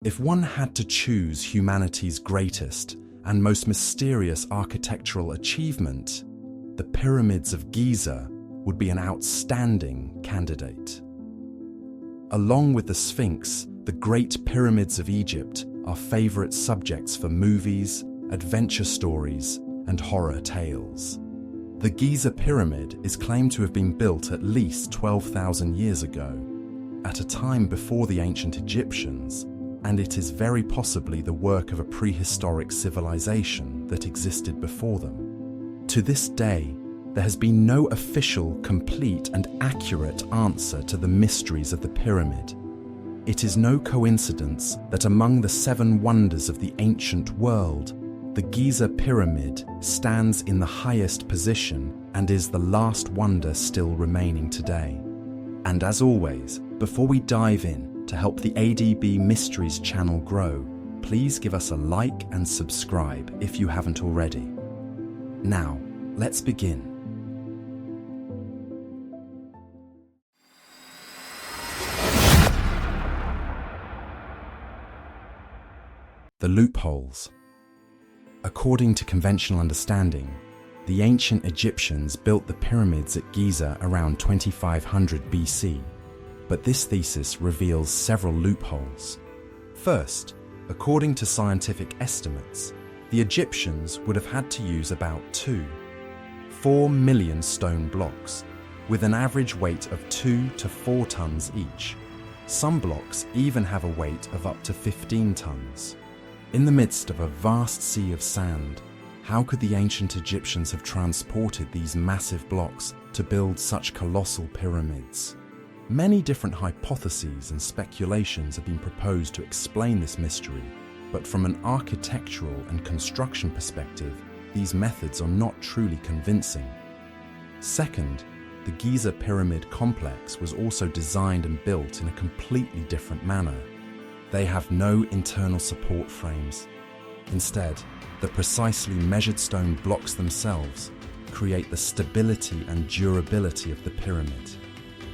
If one had to choose humanity's greatest and most mysterious architectural achievement, the pyramids of Giza would be an outstanding candidate. Along with the Sphinx, the Great Pyramids of Egypt are favorite subjects for movies, adventure stories, and horror tales. The Giza Pyramid is claimed to have been built at least 12,000 years ago, at a time before the ancient Egyptians, and it is very possibly the work of a prehistoric civilization that existed before them. To this day, there has been no official, complete, and accurate answer to the mysteries of the pyramid. It is no coincidence that among the 7 wonders of the ancient world, the Giza Pyramid stands in the highest position and is the last wonder still remaining today. And as always, before we dive in, to help the ADB Mysteries channel grow, please give us a like and subscribe if you haven't already. Now, let's begin. The loopholes. According to conventional understanding, the ancient Egyptians built the pyramids at Giza around 2500 BC. But this thesis reveals several loopholes. First, according to scientific estimates, the Egyptians would have had to use about 4 million stone blocks, with an average weight of 2 to 4 tons each. Some blocks even have a weight of up to 15 tons. In the midst of a vast sea of sand, how could the ancient Egyptians have transported these massive blocks to build such colossal pyramids? Many different hypotheses and speculations have been proposed to explain this mystery, but from an architectural and construction perspective, these methods are not truly convincing. Second, the Giza Pyramid complex was also designed and built in a completely different manner. They have no internal support frames. Instead, the precisely measured stone blocks themselves create the stability and durability of the pyramid.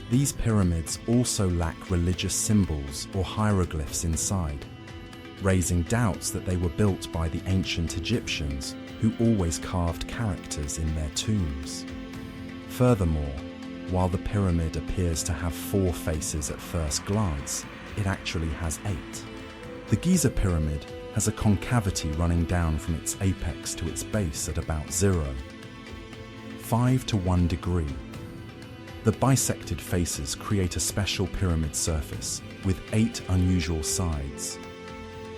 These pyramids also lack religious symbols or hieroglyphs inside, raising doubts that they were built by the ancient Egyptians who always carved characters in their tombs. Furthermore, while the pyramid appears to have 4 faces at first glance, it actually has 8. The Giza Pyramid has a concavity running down from its apex to its base at about 0.5 to 1 degree. The bisected faces create a special pyramid surface with 8 unusual sides.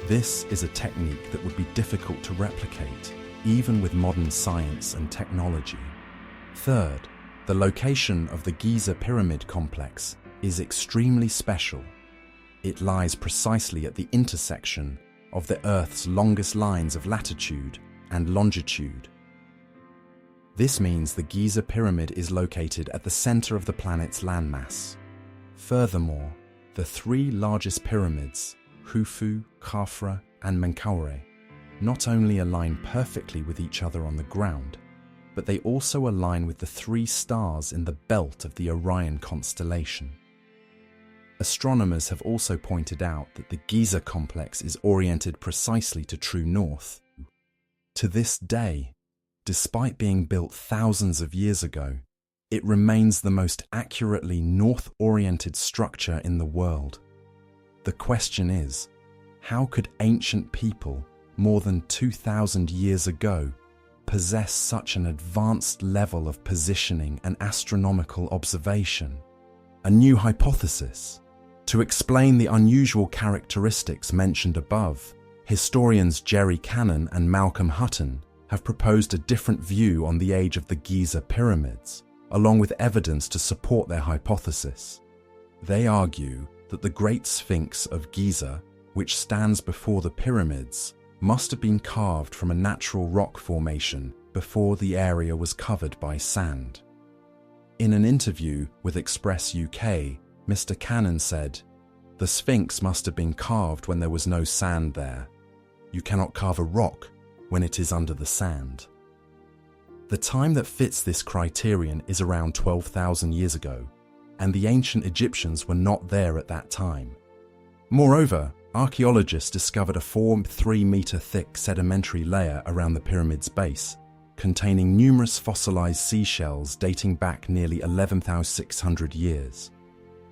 This is a technique that would be difficult to replicate, even with modern science and technology. Third, the location of the Giza Pyramid complex is extremely special. It lies precisely at the intersection of the Earth's longest lines of latitude and longitude. This means the Giza Pyramid is located at the center of the planet's landmass. Furthermore, the 3 largest pyramids, Khufu, Khafra, and Menkaure, not only align perfectly with each other on the ground, but they also align with the 3 stars in the belt of the Orion constellation. Astronomers have also pointed out that the Giza complex is oriented precisely to true north. To this day, despite being built thousands of years ago, it remains the most accurately north-oriented structure in the world. The question is, how could ancient people, more than 2,000 years ago, possess such an advanced level of positioning and astronomical observation? A new hypothesis. To explain the unusual characteristics mentioned above, historians Jerry Cannon and Malcolm Hutton have proposed a different view on the age of the Giza pyramids, along with evidence to support their hypothesis. They argue that the Great Sphinx of Giza, which stands before the pyramids, must have been carved from a natural rock formation before the area was covered by sand. In an interview with Express UK, Mr. Cannon said, "The Sphinx must have been carved when there was no sand there. You cannot carve a rock when it is under the sand." The time that fits this criterion is around 12,000 years ago, and the ancient Egyptians were not there at that time. Moreover, Archaeologists discovered a 3-meter thick sedimentary layer around the pyramid's base, containing numerous fossilized seashells dating back nearly 11,600 years.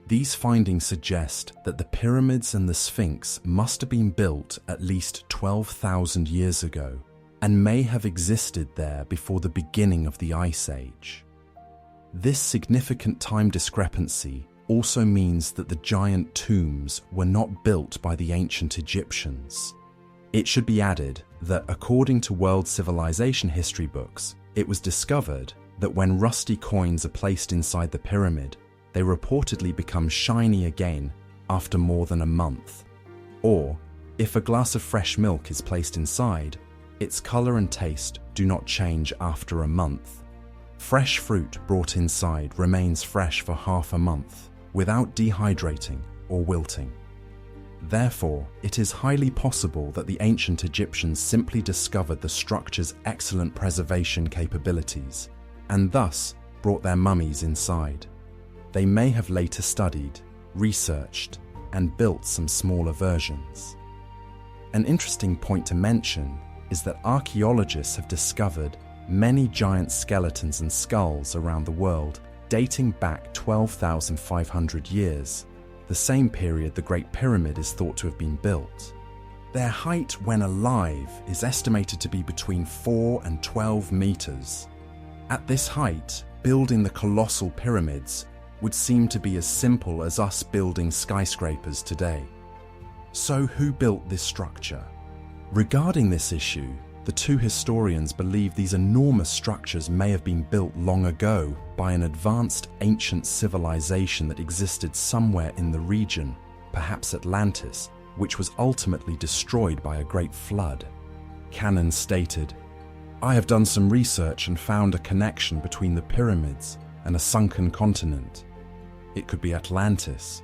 These findings suggest that the pyramids and the Sphinx must have been built at least 12,000 years ago and may have existed there before the beginning of the Ice Age. This significant time discrepancy also means that the giant tombs were not built by the ancient Egyptians. It should be added that according to world civilization history books, it was discovered that when rusty coins are placed inside the pyramid, they reportedly become shiny again after more than a month. Or, if a glass of fresh milk is placed inside, its color and taste do not change after a month. Fresh fruit brought inside remains fresh for half a month, without dehydrating or wilting. Therefore, it is highly possible that the ancient Egyptians simply discovered the structure's excellent preservation capabilities, and thus brought their mummies inside. They may have later studied, researched, and built some smaller versions. An interesting point to mention is that archaeologists have discovered many giant skeletons and skulls around the world dating back 12,500 years, the same period the Great Pyramid is thought to have been built. Their height when alive is estimated to be between 4 and 12 meters. At this height, building the colossal pyramids would seem to be as simple as us building skyscrapers today. So who built this structure? Regarding this issue, the two historians believe these enormous structures may have been built long ago by an advanced ancient civilization that existed somewhere in the region, perhaps Atlantis, which was ultimately destroyed by a great flood. Cannon stated, "I have done some research and found a connection between the pyramids and a sunken continent. It could be Atlantis.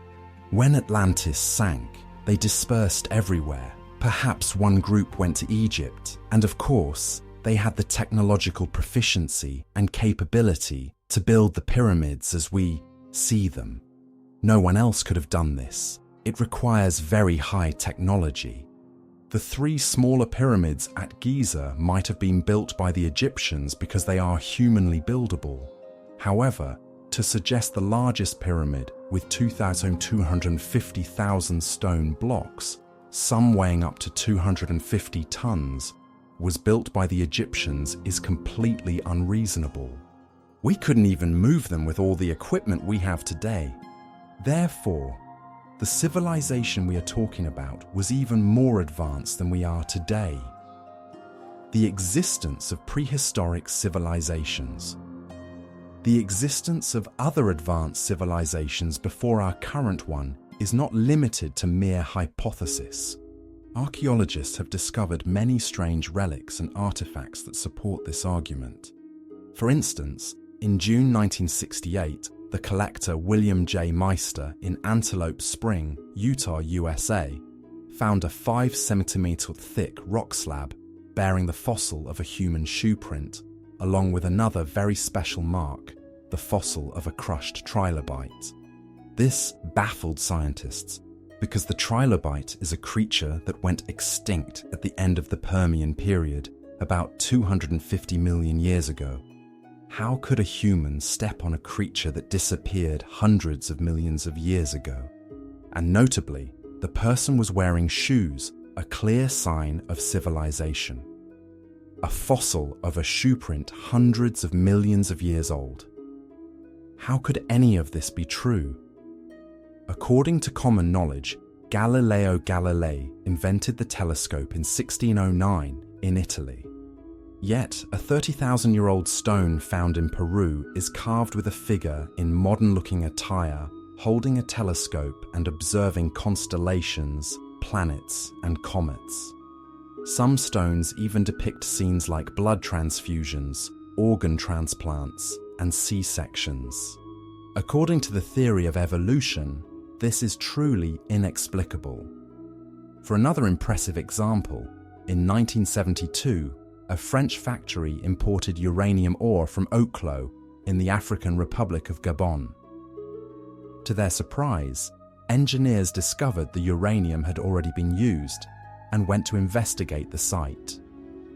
When Atlantis sank, they dispersed everywhere. Perhaps one group went to Egypt, and of course, they had the technological proficiency and capability to build the pyramids as we see them. No one else could have done this. It requires very high technology. The 3 smaller pyramids at Giza might have been built by the Egyptians because they are humanly buildable. However, to suggest the largest pyramid with 2,250,000 stone blocks, some weighing up to 250 tons, was built by the Egyptians is completely unreasonable. We couldn't even move them with all the equipment we have today. Therefore, the civilization we are talking about was even more advanced than we are today. The existence of prehistoric civilizations. The existence of other advanced civilizations before our current one is not limited to mere hypothesis. Archaeologists have discovered many strange relics and artifacts that support this argument. For instance, in June 1968, the collector William J. Meister in Antelope Spring, Utah, USA, found a 5-centimeter thick rock slab bearing the fossil of a human shoe print, along with another very special mark, the fossil of a crushed trilobite. This baffled scientists because the trilobite is a creature that went extinct at the end of the Permian period about 250 million years ago. How could a human step on a creature that disappeared hundreds of millions of years ago? And notably, the person was wearing shoes, a clear sign of civilization. A fossil of a shoe print hundreds of millions of years old. How could any of this be true? According to common knowledge, Galileo Galilei invented the telescope in 1609 in Italy. Yet, a 30,000-year-old stone found in Peru is carved with a figure in modern-looking attire, holding a telescope and observing constellations, planets, and comets. Some stones even depict scenes like blood transfusions, organ transplants, and C-sections. According to the theory of evolution, this is truly inexplicable. For another impressive example, in 1972, a French factory imported uranium ore from Oklo in the African Republic of Gabon. To their surprise, engineers discovered the uranium had already been used and went to investigate the site.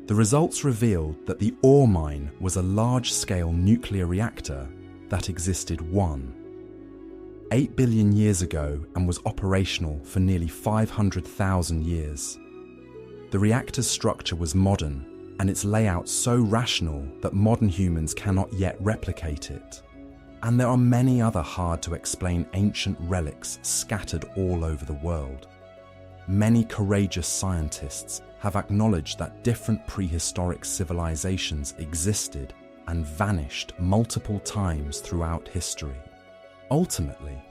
The results revealed that the ore mine was a large-scale nuclear reactor that existed 8 billion years ago and was operational for nearly 500,000 years. The reactor's structure was modern and its layout so rational that modern humans cannot yet replicate it. And there are many other hard-to-explain ancient relics scattered all over the world. Many courageous scientists have acknowledged that different prehistoric civilizations existed and vanished multiple times throughout history. Ultimately,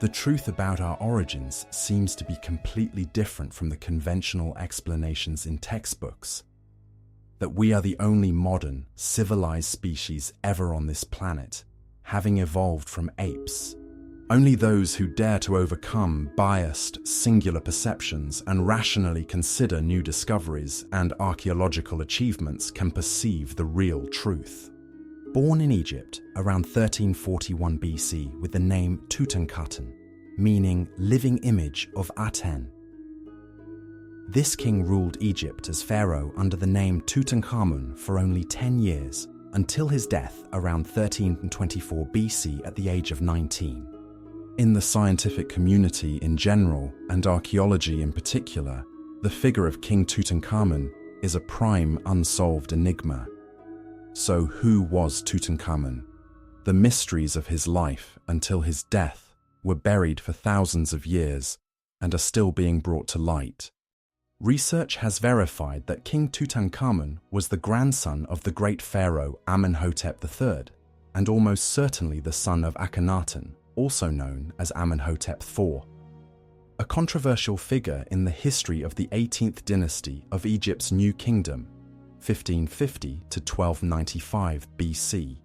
the truth about our origins seems to be completely different from the conventional explanations in textbooks. That we are the only modern, civilized species ever on this planet, having evolved from apes. Only those who dare to overcome biased, singular perceptions and rationally consider new discoveries and archaeological achievements can perceive the real truth. Born in Egypt around 1341 BC with the name Tutankhamun, meaning living image of Aten. This king ruled Egypt as pharaoh under the name Tutankhamun for only 10 years, until his death around 1324 BC at the age of 19. In the scientific community in general, and archaeology in particular, the figure of King Tutankhamun is a prime unsolved enigma. So who was Tutankhamun? The mysteries of his life until his death were buried for thousands of years and are still being brought to light. Research has verified that King Tutankhamun was the grandson of the great pharaoh Amenhotep III, and almost certainly the son of Akhenaten, also known as Amenhotep IV. A controversial figure in the history of the 18th dynasty of Egypt's New Kingdom, 1550 to 1295 BC.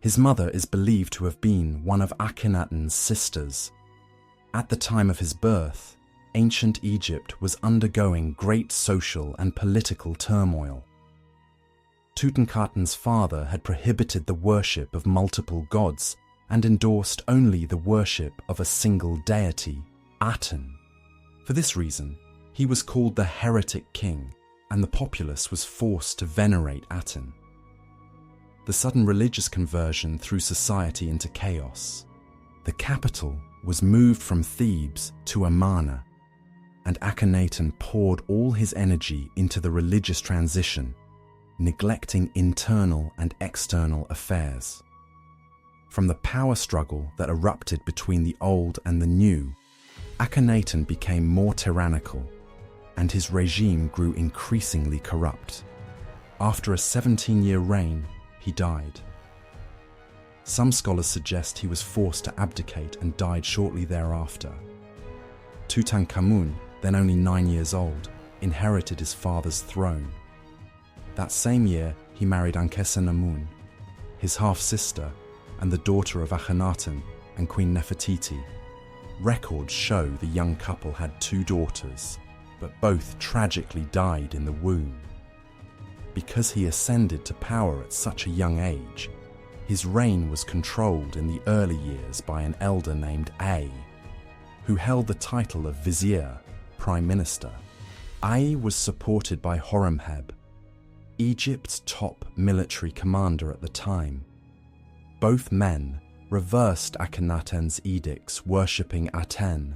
His mother is believed to have been one of Akhenaten's sisters. At the time of his birth, ancient Egypt was undergoing great social and political turmoil. Tutankhamun's father had prohibited the worship of multiple gods and endorsed only the worship of a single deity, Aten. For this reason, he was called the heretic king, and the populace was forced to venerate Aten. The sudden religious conversion threw society into chaos. The capital was moved from Thebes to Amarna, and Akhenaten poured all his energy into the religious transition, neglecting internal and external affairs. From the power struggle that erupted between the old and the new, Akhenaten became more tyrannical, and his regime grew increasingly corrupt. After a 17-year reign, he died. Some scholars suggest he was forced to abdicate and died shortly thereafter. Tutankhamun, then only 9 years old, inherited his father's throne. That same year, he married Ankhesenamun, his half-sister and the daughter of Akhenaten and Queen Nefertiti. Records show the young couple had 2 daughters, but both tragically died in the womb. Because he ascended to power at such a young age, his reign was controlled in the early years by an elder named A, who held the title of vizier, prime minister. A was supported by Horemheb, Egypt's top military commander at the time. Both men reversed Akhenaten's edicts worshipping Aten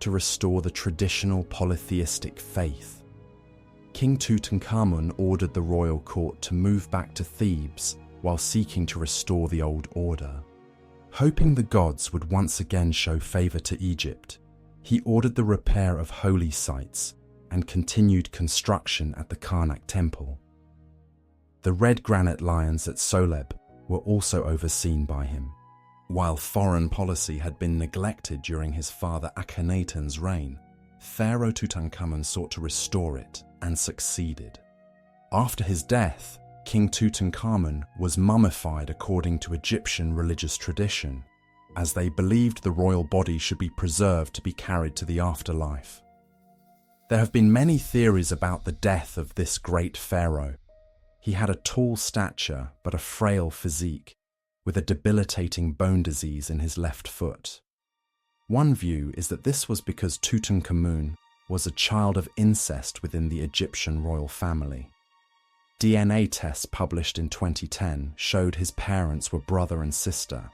to restore the traditional polytheistic faith. King Tutankhamun ordered the royal court to move back to Thebes while seeking to restore the old order. Hoping the gods would once again show favor to Egypt, he ordered the repair of holy sites and continued construction at the Karnak temple. The red granite lions at Soleb were also overseen by him. While foreign policy had been neglected during his father Akhenaten's reign, Pharaoh Tutankhamun sought to restore it and succeeded. After his death, King Tutankhamun was mummified according to Egyptian religious tradition, as they believed the royal body should be preserved to be carried to the afterlife. There have been many theories about the death of this great pharaoh. He had a tall stature but a frail physique, with a debilitating bone disease in his left foot. One view is that this was because Tutankhamun was a child of incest within the Egyptian royal family. DNA tests published in 2010 showed his parents were brother and sister.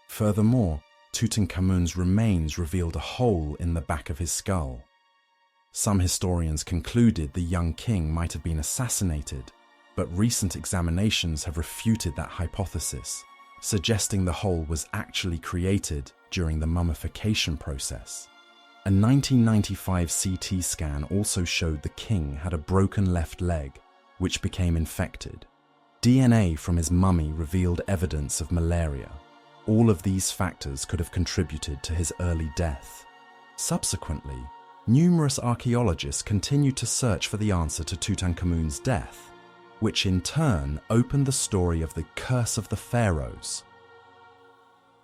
Furthermore, Tutankhamun's remains revealed a hole in the back of his skull. Some historians concluded the young king might have been assassinated, but recent examinations have refuted that hypothesis, suggesting the hole was actually created during the mummification process. A 1995 CT scan also showed the king had a broken left leg, which became infected. DNA from his mummy revealed evidence of malaria. All of these factors could have contributed to his early death. Subsequently, numerous archaeologists continued to search for the answer to Tutankhamun's death, which in turn opened the story of the curse of the Pharaohs.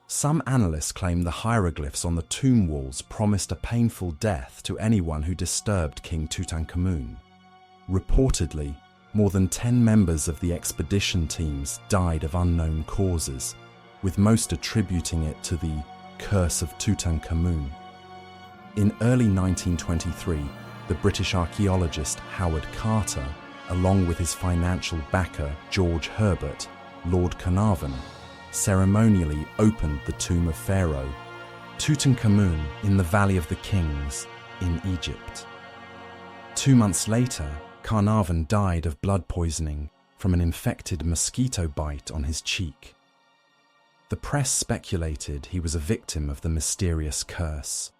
Some analysts claim the hieroglyphs on the tomb walls promised a painful death to anyone who disturbed King Tutankhamun. Reportedly, more than 10 members of the expedition teams died of unknown causes, with most attributing it to the curse of Tutankhamun. In early 1923, the British archaeologist Howard Carter, along with his financial backer George Herbert, Lord Carnarvon, ceremonially opened the tomb of Pharaoh Tutankhamun in the Valley of the Kings in Egypt. 2 months later, Carnarvon died of blood poisoning from an infected mosquito bite on his cheek. The press speculated he was a victim of the mysterious curse.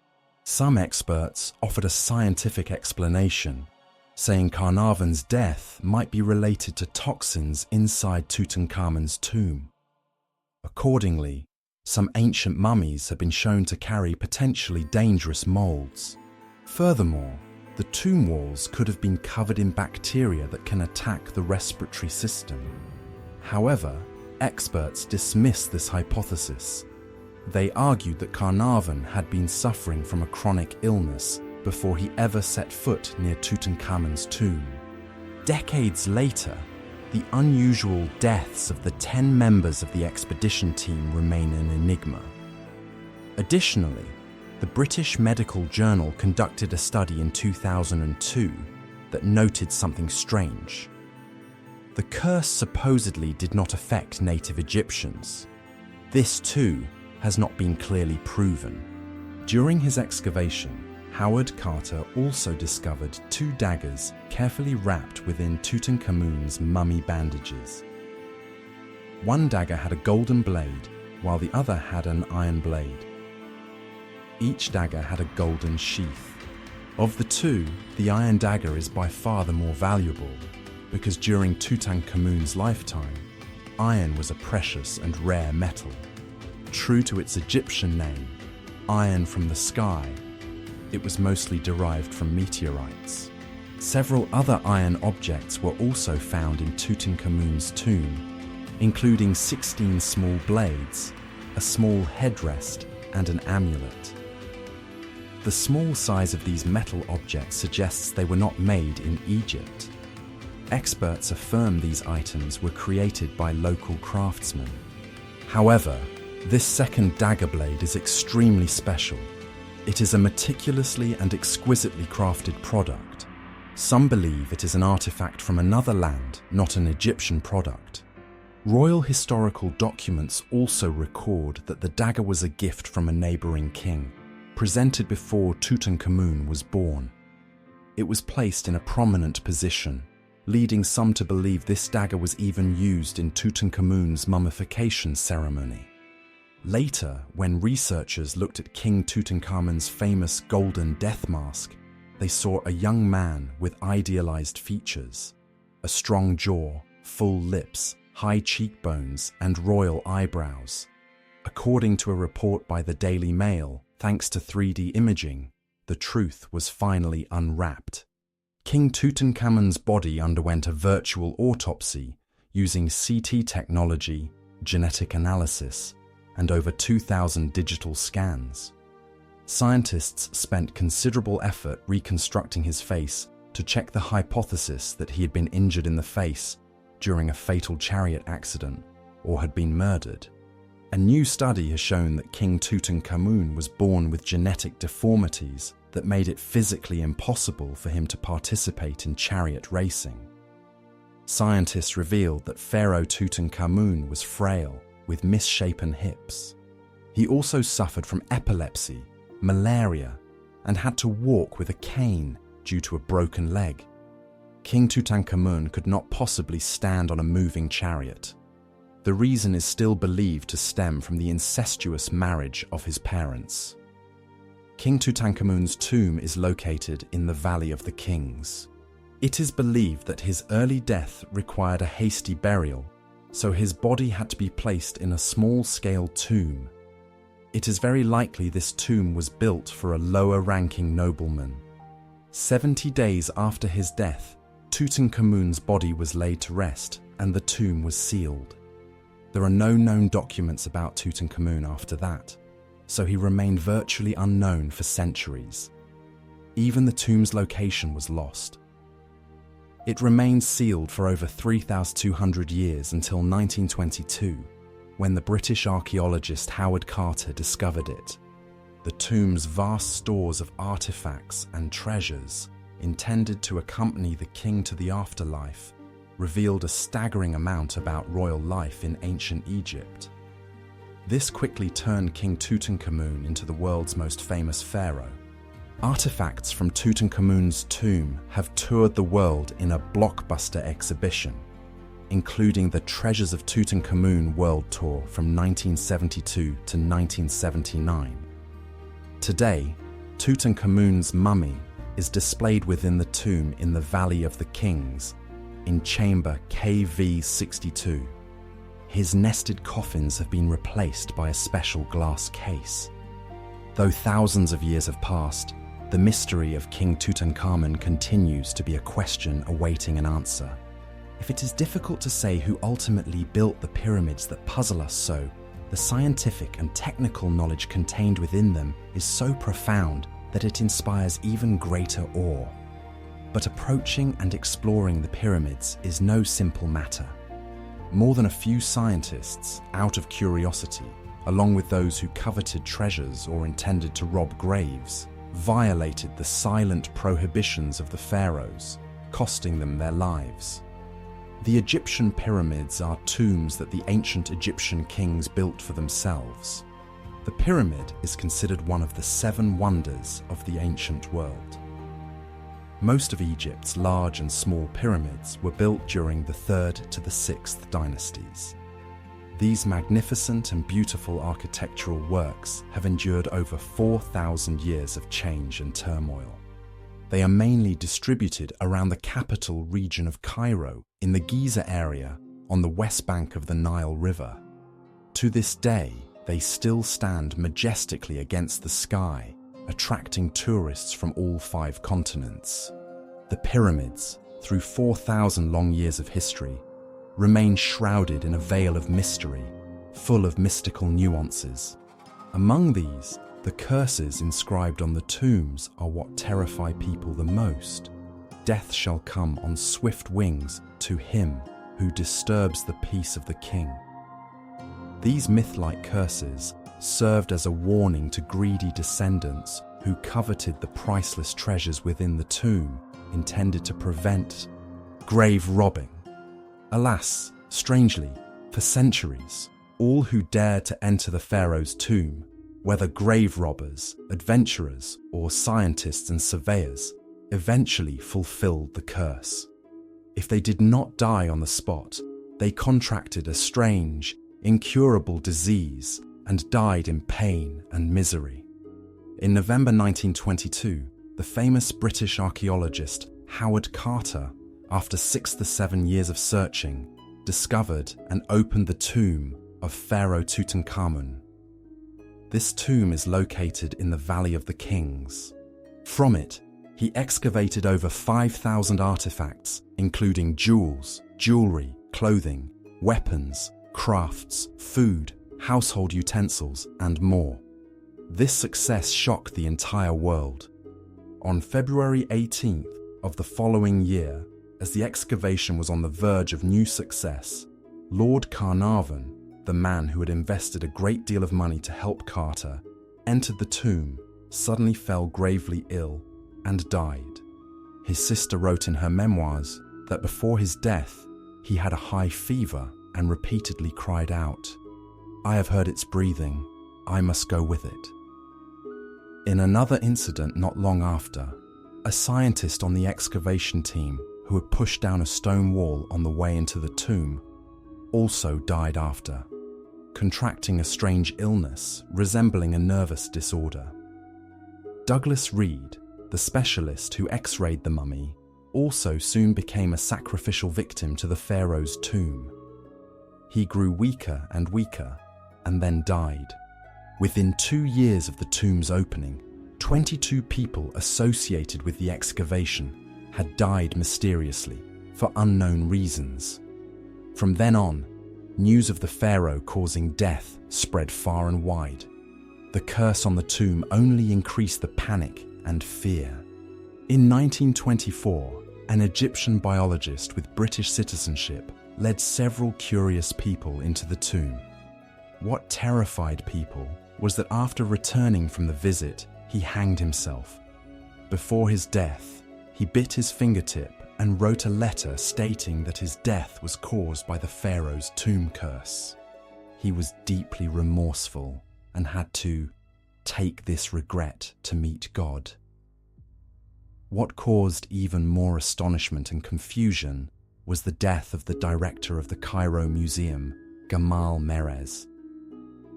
Some experts offered a scientific explanation, saying Carnarvon's death might be related to toxins inside Tutankhamun's tomb. Accordingly, some ancient mummies have been shown to carry potentially dangerous molds. Furthermore, the tomb walls could have been covered in bacteria that can attack the respiratory system. However, experts dismiss this hypothesis. They argued that Carnarvon had been suffering from a chronic illness before he ever set foot near Tutankhamun's tomb. Decades later, the unusual deaths of the 10 members of the expedition team remain an enigma. Additionally, the British Medical Journal conducted a study in 2002 that noted something strange. The curse supposedly did not affect native Egyptians. This too has not been clearly proven. During his excavation, Howard Carter also discovered 2 daggers carefully wrapped within Tutankhamun's mummy bandages. One dagger had a golden blade, while the other had an iron blade. Each dagger had a golden sheath. Of the 2, the iron dagger is by far the more valuable, because during Tutankhamun's lifetime, iron was a precious and rare metal. True to its Egyptian name, iron from the sky, it was mostly derived from meteorites. Several other iron objects were also found in Tutankhamun's tomb, including 16 small blades, a small headrest, and an amulet. The small size of these metal objects suggests they were not made in Egypt. Experts affirm these items were created by local craftsmen. However, this second dagger blade is extremely special. It is a meticulously and exquisitely crafted product. Some believe it is an artifact from another land, not an Egyptian product. Royal historical documents also record that the dagger was a gift from a neighboring king, presented before Tutankhamun was born. It was placed in a prominent position, leading some to believe this dagger was even used in Tutankhamun's mummification ceremony. Later, when researchers looked at King Tutankhamun's famous golden death mask, they saw a young man with idealized features, a strong jaw, full lips, high cheekbones, and royal eyebrows. According to a report by the Daily Mail, thanks to 3D imaging, the truth was finally unwrapped. King Tutankhamun's body underwent a virtual autopsy using CT technology, genetic analysis, and over 2,000 digital scans. Scientists spent considerable effort reconstructing his face to check the hypothesis that he had been injured in the face during a fatal chariot accident or had been murdered. A new study has shown that King Tutankhamun was born with genetic deformities that made it physically impossible for him to participate in chariot racing. Scientists revealed that Pharaoh Tutankhamun was frail, with misshapen hips. He also suffered from epilepsy, malaria, and had to walk with a cane due to a broken leg. King Tutankhamun could not possibly stand on a moving chariot. The reason is still believed to stem from the incestuous marriage of his parents. King Tutankhamun's tomb is located in the Valley of the Kings. It is believed that his early death required a hasty burial, so his body had to be placed in a small-scale tomb. It is very likely this tomb was built for a lower-ranking nobleman. 70 days after his death, Tutankhamun's body was laid to rest and the tomb was sealed. There are no known documents about Tutankhamun after that, so he remained virtually unknown for centuries. Even the tomb's location was lost. It remained sealed for over 3,200 years until 1922, when the British archaeologist Howard Carter discovered it. The tomb's vast stores of artifacts and treasures, intended to accompany the king to the afterlife, revealed a staggering amount about royal life in ancient Egypt. This quickly turned King Tutankhamun into the world's most famous pharaoh. Artifacts from Tutankhamun's tomb have toured the world in a blockbuster exhibition, including the Treasures of Tutankhamun World Tour from 1972 to 1979. Today, Tutankhamun's mummy is displayed within the tomb in the Valley of the Kings, in chamber KV62. His nested coffins have been replaced by a special glass case. Though thousands of years have passed, the mystery of King Tutankhamun continues to be a question awaiting an answer. If it is difficult to say who ultimately built the pyramids that puzzle us so, the scientific and technical knowledge contained within them is so profound that it inspires even greater awe. But approaching and exploring the pyramids is no simple matter. More than a few scientists, out of curiosity, along with those who coveted treasures or intended to rob graves, violated the silent prohibitions of the pharaohs, costing them their lives. The Egyptian pyramids are tombs that the ancient Egyptian kings built for themselves. The pyramid is considered one of the 7 wonders of the ancient world. Most of Egypt's large and small pyramids were built during the 3rd to the 6th dynasties. These magnificent and beautiful architectural works have endured over 4,000 years of change and turmoil. They are mainly distributed around the capital region of Cairo in the Giza area on the west bank of the Nile River. To this day, they still stand majestically against the sky, attracting tourists from all 5 continents. The pyramids, through 4,000 long years of history, remain shrouded in a veil of mystery, full of mystical nuances. Among these, the curses inscribed on the tombs are what terrify people the most. Death shall come on swift wings to him who disturbs the peace of the king. These myth-like curses served as a warning to greedy descendants who coveted the priceless treasures within the tomb, intended to prevent grave robbing. Alas, strangely, for centuries, all who dared to enter the pharaoh's tomb, whether grave robbers, adventurers, or scientists and surveyors, eventually fulfilled the curse. If they did not die on the spot, they contracted a strange, incurable disease and died in pain and misery. In November 1922, the famous British archaeologist Howard Carter, after 6 to 7 years of searching, discovered and opened the tomb of Pharaoh Tutankhamun. This tomb is located in the Valley of the Kings. From it, he excavated over 5,000 artifacts, including jewels, jewelry, clothing, weapons, crafts, food, household utensils, and more. This success shocked the entire world. On February 18th of the following year, as the excavation was on the verge of new success, Lord Carnarvon, the man who had invested a great deal of money to help Carter, entered the tomb, suddenly fell gravely ill, and died. His sister wrote in her memoirs that before his death, he had a high fever and repeatedly cried out, "I have heard its breathing, I must go with it." In another incident not long after, a scientist on the excavation team who had pushed down a stone wall on the way into the tomb also died after, contracting a strange illness resembling a nervous disorder. Douglas Reed, the specialist who x-rayed the mummy, also soon became a sacrificial victim to the pharaoh's tomb. He grew weaker and weaker, and then died. Within 2 years of the tomb's opening, 22 people associated with the excavation had died mysteriously for unknown reasons. From then on, news of the pharaoh causing death spread far and wide. The curse on the tomb only increased the panic and fear. In 1924, an Egyptian biologist with British citizenship led several curious people into the tomb. What terrified people was that after returning from the visit, he hanged himself. Before his death, he bit his fingertip and wrote a letter stating that his death was caused by the pharaoh's tomb curse. He was deeply remorseful and had to take this regret to meet God. What caused even more astonishment and confusion was the death of the director of the Cairo Museum, Gamal Merez.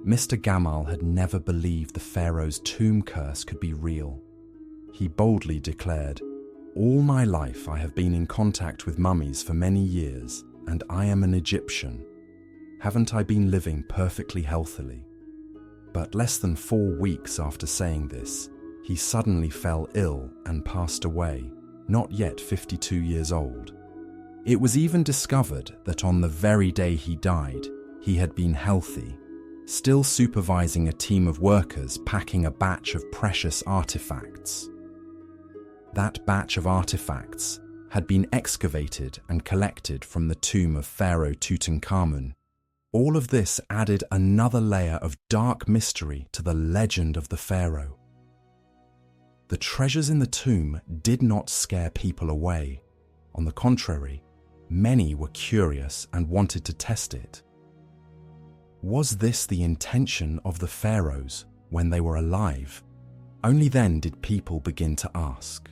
Mr. Gamal had never believed the pharaoh's tomb curse could be real. He boldly declared, "All my life I have been in contact with mummies for many years, and I am an Egyptian. Haven't I been living perfectly healthily?" But less than 4 weeks after saying this, he suddenly fell ill and passed away, not yet 52 years old. It was even discovered that on the very day he died, he had been healthy, still supervising a team of workers packing a batch of precious artifacts. That batch of artifacts had been excavated and collected from the tomb of Pharaoh Tutankhamun. All of this added another layer of dark mystery to the legend of the pharaoh. The treasures in the tomb did not scare people away. On the contrary, many were curious and wanted to test it. Was this the intention of the pharaohs when they were alive? Only then did people begin to ask.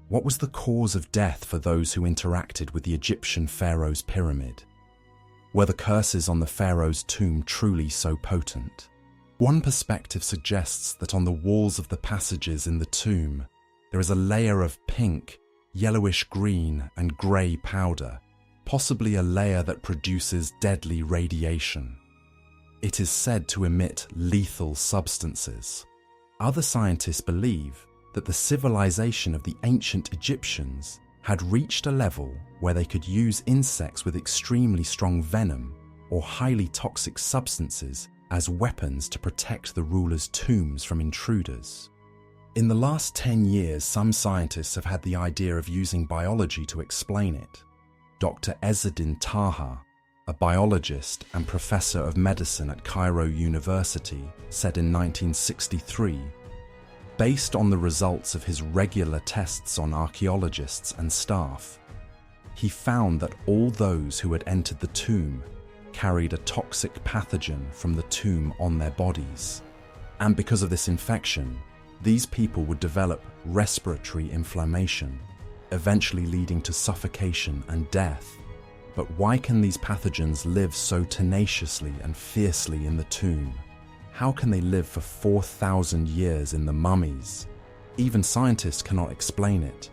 What was the cause of death for those who interacted with the Egyptian pharaoh's pyramid? Were the curses on the pharaoh's tomb truly so potent? One perspective suggests that on the walls of the passages in the tomb, there is a layer of pink, yellowish green, and grey powder, possibly a layer that produces deadly radiation. It is said to emit lethal substances. Other scientists believe that the civilization of the ancient Egyptians had reached a level where they could use insects with extremely strong venom or highly toxic substances as weapons to protect the rulers' tombs from intruders. In the last 10 years, some scientists have had the idea of using biology to explain it. Dr. Ezzeddin Taha, a biologist and professor of medicine at Cairo University, said in 1963, based on the results of his regular tests on archaeologists and staff, he found that all those who had entered the tomb carried a toxic pathogen from the tomb on their bodies. And because of this infection, these people would develop respiratory inflammation, eventually leading to suffocation and death. But why can these pathogens live so tenaciously and fiercely in the tomb? How can they live for 4,000 years in the mummies? Even scientists cannot explain it.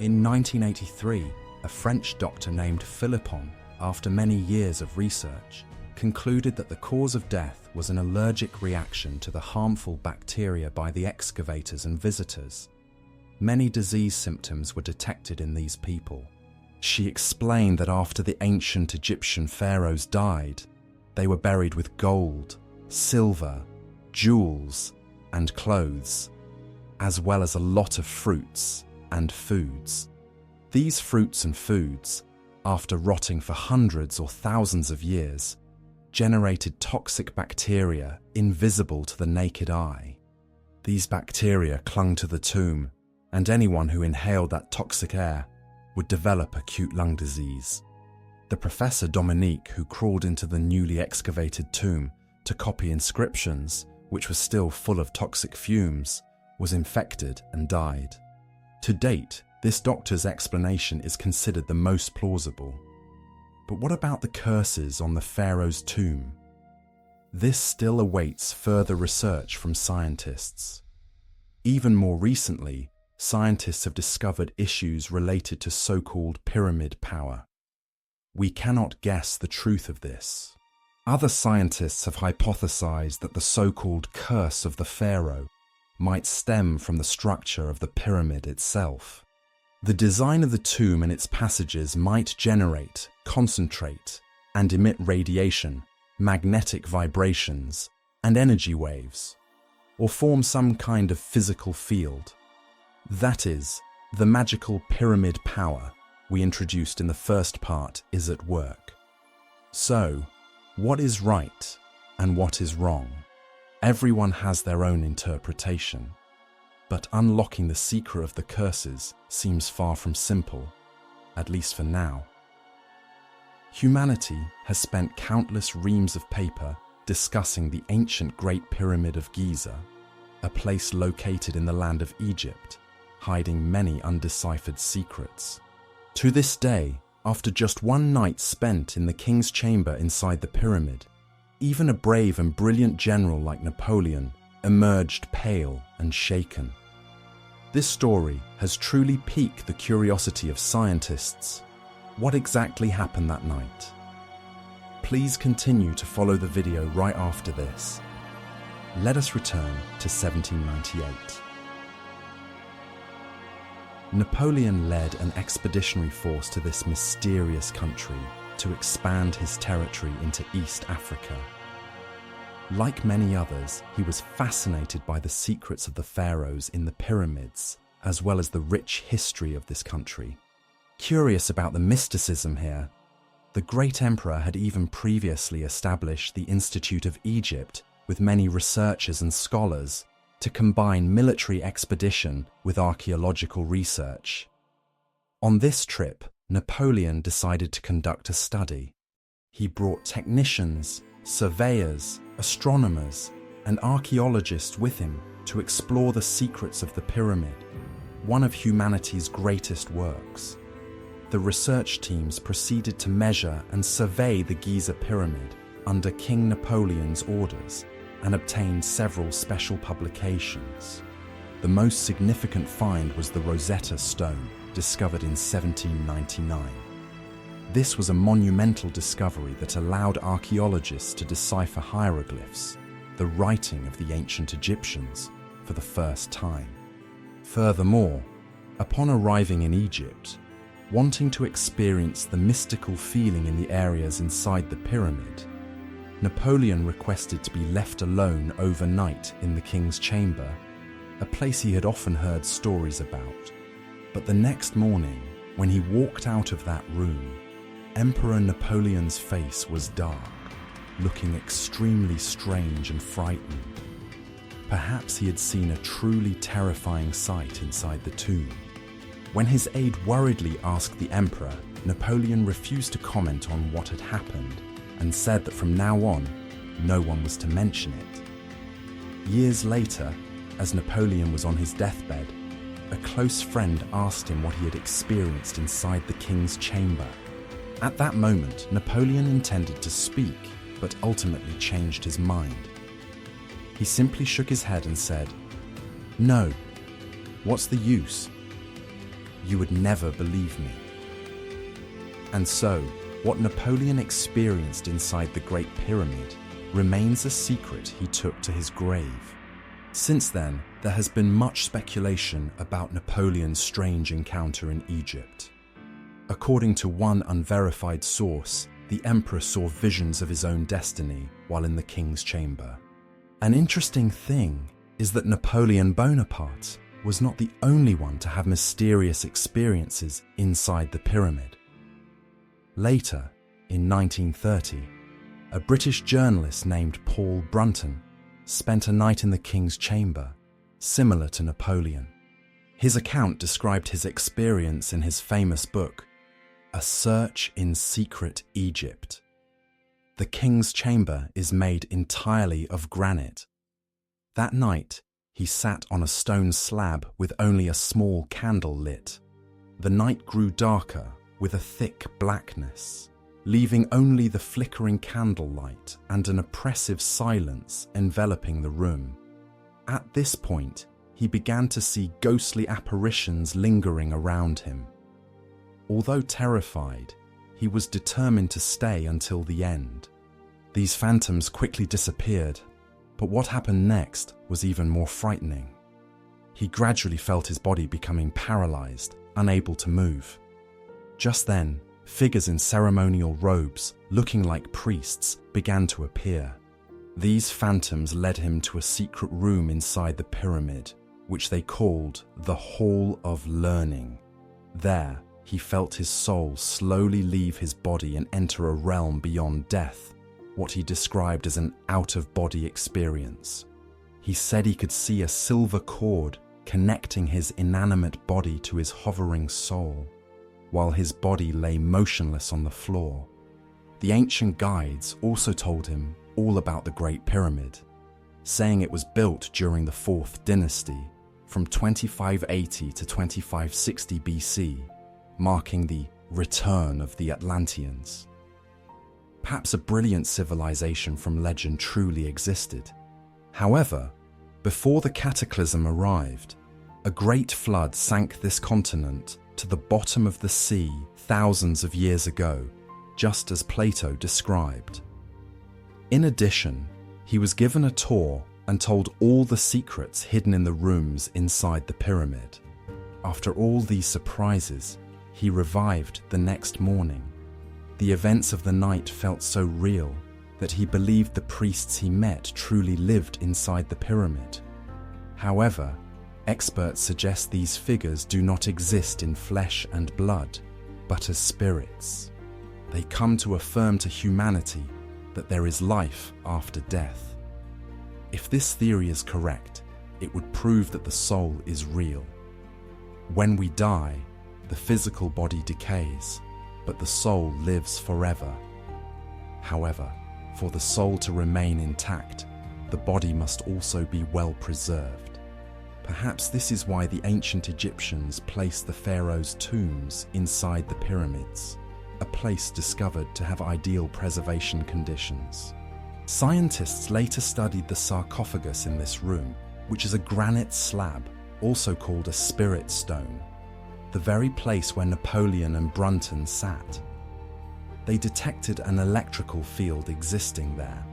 In 1983, a French doctor named Philippon, after many years of research, concluded that the cause of death was an allergic reaction to the harmful bacteria by the excavators and visitors. Many disease symptoms were detected in these people. She explained that after the ancient Egyptian pharaohs died, they were buried with gold, silver, jewels, and clothes, as well as a lot of fruits and foods. These fruits and foods, after rotting for hundreds or thousands of years, generated toxic bacteria invisible to the naked eye. These bacteria clung to the tomb, and anyone who inhaled that toxic air would develop acute lung disease. The Professor Dominique, who crawled into the newly excavated tomb to copy inscriptions, which were still full of toxic fumes, was infected and died. To date, this doctor's explanation is considered the most plausible. But what about the curses on the pharaoh's tomb? This still awaits further research from scientists. Even more recently, scientists have discovered issues related to so-called pyramid power. We cannot guess the truth of this. Other scientists have hypothesized that the so-called curse of the pharaoh might stem from the structure of the pyramid itself. The design of the tomb and its passages might generate, concentrate, and emit radiation, magnetic vibrations, and energy waves, or form some kind of physical field. That is, the magical pyramid power we introduced in the first part is at work. So, what is right and what is wrong? Everyone has their own interpretation, but unlocking the secret of the curses seems far from simple, at least for now. Humanity has spent countless reams of paper discussing the ancient Great Pyramid of Giza, a place located in the land of Egypt, hiding many undeciphered secrets. To this day, after just one night spent in the king's chamber inside the pyramid, even a brave and brilliant general like Napoleon emerged pale and shaken. This story has truly piqued the curiosity of scientists. What exactly happened that night? Please continue to follow the video right after this. Let us return to 1798. Napoleon led an expeditionary force to this mysterious country to expand his territory into East Africa. Like many others, he was fascinated by the secrets of the pharaohs in the pyramids, as well as the rich history of this country. Curious about the mysticism here, the great emperor had even previously established the Institute of Egypt with many researchers and scholars to combine military expedition with archaeological research. On this trip, Napoleon decided to conduct a study. He brought technicians, surveyors, astronomers, and archaeologists with him to explore the secrets of the pyramid, one of humanity's greatest works. The research teams proceeded to measure and survey the Giza pyramid under King Napoleon's orders and obtained several special publications. The most significant find was the Rosetta Stone, discovered in 1799. This was a monumental discovery that allowed archaeologists to decipher hieroglyphs, the writing of the ancient Egyptians, for the first time. Furthermore, upon arriving in Egypt, wanting to experience the mystical feeling in the areas inside the pyramid, Napoleon requested to be left alone overnight in the king's chamber, a place he had often heard stories about. But the next morning, when he walked out of that room, Emperor Napoleon's face was dark, looking extremely strange and frightened. Perhaps he had seen a truly terrifying sight inside the tomb. When his aide worriedly asked the emperor, Napoleon refused to comment on what had happened and said that from now on, no one was to mention it. Years later, as Napoleon was on his deathbed, a close friend asked him what he had experienced inside the king's chamber. At that moment, Napoleon intended to speak, but ultimately changed his mind. He simply shook his head and said, "No, what's the use? You would never believe me." And so, what Napoleon experienced inside the Great Pyramid remains a secret he took to his grave. Since then, there has been much speculation about Napoleon's strange encounter in Egypt. According to one unverified source, the emperor saw visions of his own destiny while in the king's chamber. An interesting thing is that Napoleon Bonaparte was not the only one to have mysterious experiences inside the pyramid. Later, in 1930, a British journalist named Paul Brunton spent a night in the king's chamber, similar to Napoleon. His account described his experience in his famous book, A Search in Secret Egypt. The king's chamber is made entirely of granite. That night, he sat on a stone slab with only a small candle lit. The night grew darker with a thick blackness, leaving only the flickering candlelight and an oppressive silence enveloping the room. At this point, he began to see ghostly apparitions lingering around him. Although terrified, he was determined to stay until the end. These phantoms quickly disappeared, but what happened next was even more frightening. He gradually felt his body becoming paralyzed, unable to move. Just then, figures in ceremonial robes, looking like priests, began to appear. These phantoms led him to a secret room inside the pyramid, which they called the Hall of Learning. There, he felt his soul slowly leave his body and enter a realm beyond death, what he described as an out-of-body experience. He said he could see a silver cord connecting his inanimate body to his hovering soul, while his body lay motionless on the floor. The ancient guides also told him all about the Great Pyramid, saying it was built during the 4th dynasty, from 2580 to 2560 BC, marking the return of the Atlanteans. Perhaps a brilliant civilization from legend truly existed. However, before the cataclysm arrived, a great flood sank this continent to the bottom of the sea thousands of years ago, just as Plato described. In addition, he was given a tour and told all the secrets hidden in the rooms inside the pyramid. After all these surprises, he revived the next morning. The events of the night felt so real that he believed the priests he met truly lived inside the pyramid. However, experts suggest these figures do not exist in flesh and blood, but as spirits. They come to affirm to humanity that there is life after death. If this theory is correct, it would prove that the soul is real. When we die, the physical body decays, but the soul lives forever. However, for the soul to remain intact, the body must also be well preserved. Perhaps this is why the ancient Egyptians placed the pharaohs' tombs inside the pyramids, a place discovered to have ideal preservation conditions. Scientists later studied the sarcophagus in this room, which is a granite slab, also called a spirit stone, the very place where Napoleon and Brunton sat. They detected an electrical field existing there.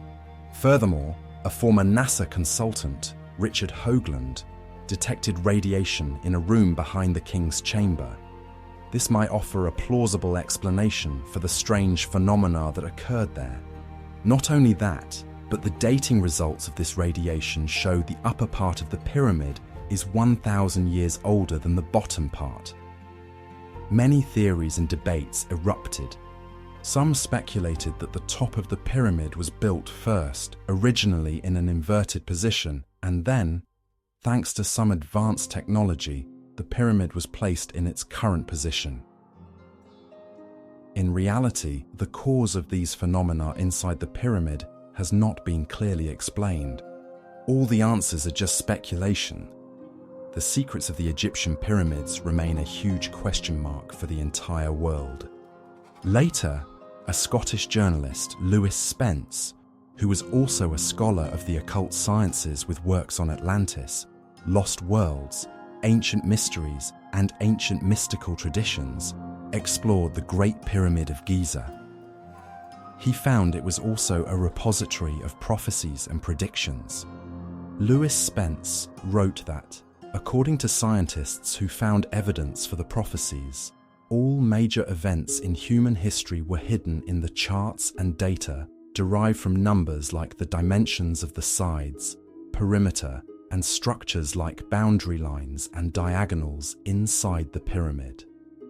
Furthermore, a former NASA consultant, Richard Hoagland, detected radiation in a room behind the king's chamber. This might offer a plausible explanation for the strange phenomena that occurred there. Not only that, but the dating results of this radiation show the upper part of the pyramid is 1,000 years older than the bottom part. Many theories and debates erupted. Some speculated that the top of the pyramid was built first, originally in an inverted position, and then, thanks to some advanced technology, the pyramid was placed in its current position. In reality, the cause of these phenomena inside the pyramid has not been clearly explained. All the answers are just speculation. The secrets of the Egyptian pyramids remain a huge question mark for the entire world. Later, a Scottish journalist, Lewis Spence, who was also a scholar of the occult sciences with works on Atlantis, lost worlds, ancient mysteries, and ancient mystical traditions, explored the Great Pyramid of Giza. He found it was also a repository of prophecies and predictions. Lewis Spence wrote that, according to scientists who found evidence for the prophecies, all major events in human history were hidden in the charts and data derived from numbers like the dimensions of the sides, perimeter, and structures like boundary lines and diagonals inside the pyramid.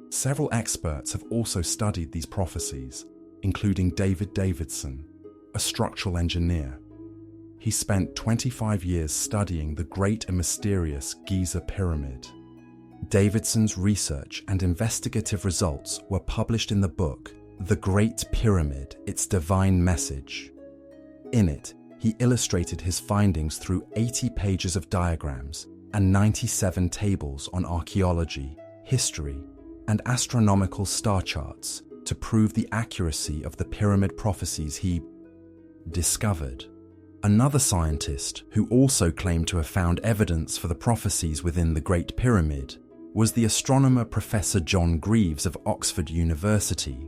Several experts have also studied these prophecies, including David Davidson, a structural engineer. He spent 25 years studying the great and mysterious Giza pyramid. Davidson's research and investigative results were published in the book The Great Pyramid: Its Divine Message. In it, he illustrated his findings through 80 pages of diagrams and 97 tables on archaeology, history, and astronomical star charts to prove the accuracy of the pyramid prophecies he discovered. Another scientist who also claimed to have found evidence for the prophecies within the Great Pyramid was the astronomer Professor John Greaves of Oxford University,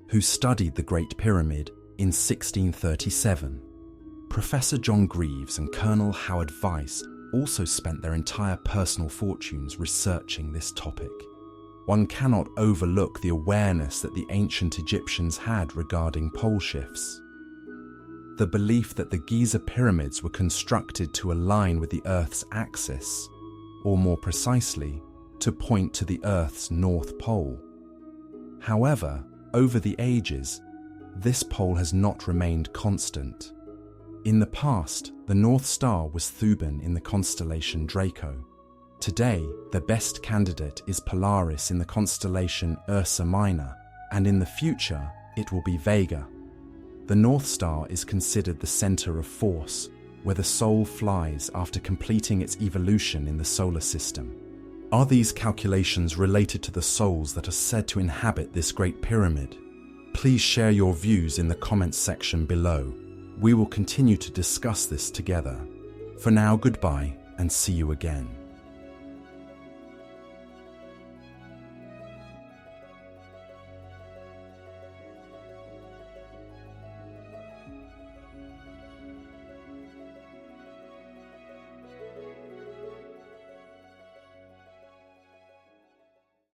who studied the Great Pyramid in 1637. Professor John Greaves and Colonel Howard Vyse also spent their entire personal fortunes researching this topic. One cannot overlook the awareness that the ancient Egyptians had regarding pole shifts. The belief that the Giza pyramids were constructed to align with the Earth's axis, or more precisely, to point to the Earth's North Pole. However, over the ages, this pole has not remained constant. In the past, the North Star was Thuban in the constellation Draco. Today, the best candidate is Polaris in the constellation Ursa Minor, and in the future, it will be Vega. The North Star is considered the center of force, where the soul flies after completing its evolution in the solar system. Are these calculations related to the souls that are said to inhabit this Great Pyramid? Please share your views in the comments section below. We will continue to discuss this together. For now, goodbye and see you again.